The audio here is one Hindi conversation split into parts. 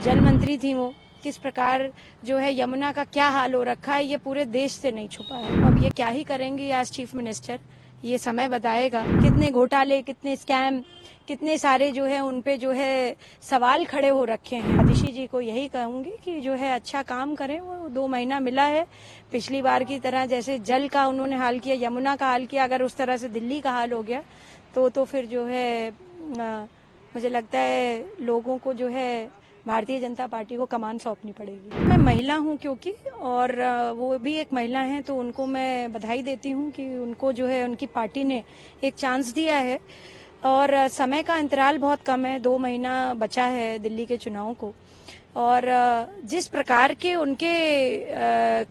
जल मंत्री थी वो, किस प्रकार जो है यमुना का क्या हाल हो रखा है ये पूरे देश से नहीं छुपा है। अब ये क्या ही करेंगी आज चीफ मिनिस्टर, ये समय बताएगा। कितने घोटाले, कितने स्कैम, कितने सारे जो है उन पे जो है सवाल खड़े हो रखे हैं। आतिशी जी को यही कहूंगी कि जो है अच्छा काम करें। वो 2 महीना मिला है, पिछली बार की तरह जैसे जल का उन्होंने हाल किया, यमुना का हाल किया, अगर उस तरह से दिल्ली का हाल हो गया तो फिर जो है मुझे लगता है लोगों को जो है भारतीय जनता पार्टी को कमान सौंपनी पड़ेगी। मैं महिला हूं क्योंकि, और वो भी एक महिला हैं, तो उनको मैं बधाई देती हूं कि उनको जो है उनकी पार्टी ने एक चांस दिया है। और समय का अंतराल बहुत कम है, 2 महीना बचा है दिल्ली के चुनाव को। और जिस प्रकार के उनके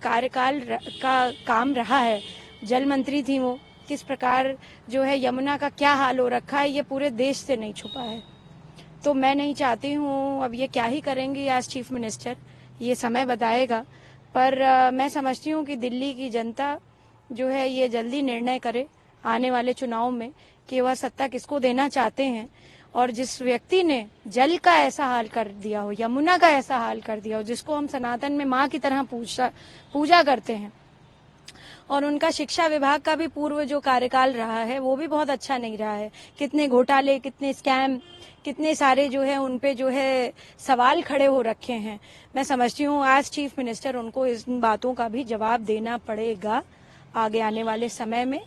कार्यकाल का काम रहा है, जल मंत्री थी वो, किस प्रकार जो है यमुना का क्या हाल हो रखा है ये पूरे देश से नहीं छुपा है। तो मैं नहीं चाहती हूँ, अब ये क्या ही करेंगी आज चीफ मिनिस्टर, ये समय बताएगा। पर मैं समझती हूँ कि दिल्ली की जनता जो है ये जल्दी निर्णय करे आने वाले चुनाव में कि वह सत्ता किसको देना चाहते हैं। और जिस व्यक्ति ने जल का ऐसा हाल कर दिया हो, यमुना का ऐसा हाल कर दिया हो, जिसको हम सनातन में माँ की तरह पूजा करते हैं, और उनका शिक्षा विभाग का भी पूर्व जो कार्यकाल रहा है वो भी बहुत अच्छा नहीं रहा है। कितने घोटाले, कितने स्कैम, कितने सारे जो है उन पे जो है सवाल खड़े हो रखे हैं। मैं समझती हूँ आज चीफ मिनिस्टर उनको इन बातों का भी जवाब देना पड़ेगा आगे आने वाले समय में।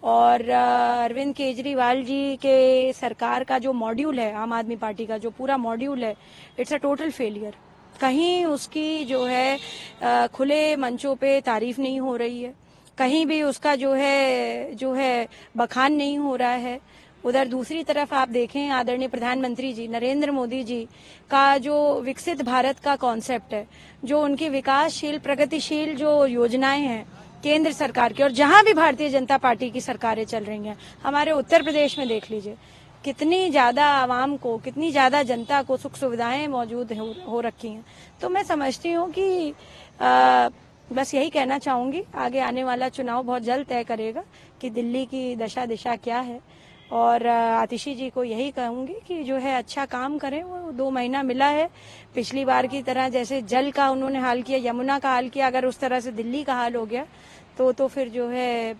और अरविंद केजरीवाल जी के सरकार का जो मॉड्यूल है, आम आदमी पार्टी का जो पूरा मॉड्यूल है, इट्स अ टोटल फेलियर। कहीं उसकी जो है खुले मंचों पे तारीफ नहीं हो रही है, कहीं भी उसका जो है बखान नहीं हो रहा है। उधर दूसरी तरफ आप देखें, आदरणीय प्रधानमंत्री जी नरेंद्र मोदी जी का जो विकसित भारत का कॉन्सेप्ट है, जो उनकी विकासशील प्रगतिशील जो योजनाएं हैं केंद्र सरकार की, और जहां भी भारतीय जनता पार्टी की सरकारें चल रही हैं, हमारे उत्तर प्रदेश में देख लीजिए कितनी ज्यादा आवाम को, कितनी ज्यादा जनता को सुख सुविधाएं मौजूद हो रखी हैं। तो मैं समझती हूँ कि बस यही कहना चाहूंगी, आगे आने वाला चुनाव बहुत जल्द तय करेगा कि दिल्ली की दशा दिशा क्या है। और आतिशी जी को यही कहूंगी कि जो है अच्छा काम करें। वो 2 महीना मिला है, पिछली बार की तरह जैसे जल का उन्होंने हाल किया, यमुना का हाल किया, अगर उस तरह से दिल्ली का हाल हो गया तो फिर जो है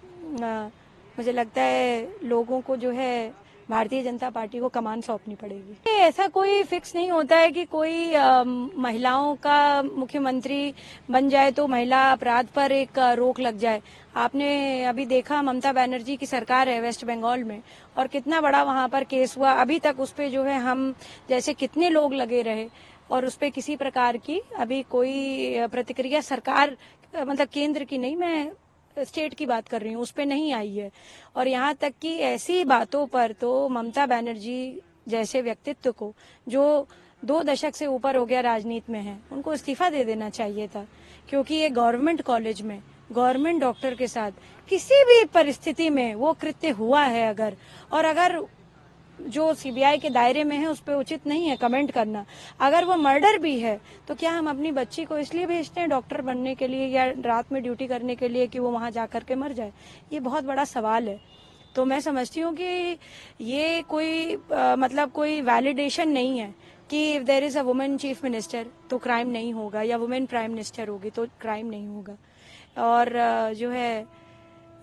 मुझे लगता है लोगों को जो है भारतीय जनता पार्टी को कमान सौंपनी पड़ेगी। ऐसा कोई फिक्स नहीं होता है कि कोई महिलाओं का मुख्यमंत्री बन जाए तो महिला अपराध पर एक रोक लग जाए। आपने अभी देखा ममता बनर्जी की सरकार है वेस्ट बंगाल में, और कितना बड़ा वहां पर केस हुआ। अभी तक उस पे जो है हम जैसे कितने लोग लगे रहे, और उस पे किसी प्रकार की अभी कोई प्रतिक्रिया सरकार, मतलब केंद्र की नहीं, मैं स्टेट की बात कर रही हूँ, उस पे नहीं आई है। और यहाँ तक कि ऐसी बातों पर तो ममता बनर्जी जैसे व्यक्तित्व को, जो 2 दशक से ऊपर हो गया राजनीति में है, उनको इस्तीफा दे देना चाहिए था। क्योंकि ये गवर्नमेंट कॉलेज में गवर्नमेंट डॉक्टर के साथ किसी भी परिस्थिति में वो कृत्य हुआ है अगर जो सीबीआई के दायरे में है उस पर उचित नहीं है कमेंट करना। अगर वो मर्डर भी है तो क्या हम अपनी बच्ची को इसलिए भेजते हैं डॉक्टर बनने के लिए या रात में ड्यूटी करने के लिए कि वो वहां जाकर के मर जाए? ये बहुत बड़ा सवाल है। तो मैं समझती हूँ कि ये कोई मतलब कोई वैलिडेशन नहीं है कि if there is a women chief minister तो क्राइम नहीं होगा, या वुमेन प्राइम मिनिस्टर होगी तो क्राइम नहीं होगा। और जो है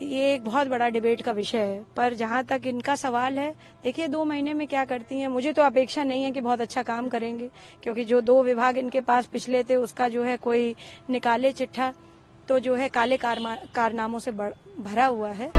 ये एक बहुत बड़ा डिबेट का विषय है। पर जहां तक इनका सवाल है, देखिए 2 महीने में क्या करती हैं। मुझे तो अपेक्षा नहीं है कि बहुत अच्छा काम करेंगे, क्योंकि जो 2 विभाग इनके पास पिछले थे उसका जो है कोई निकाले चिट्ठा तो जो है काले कारनामों से भरा हुआ है।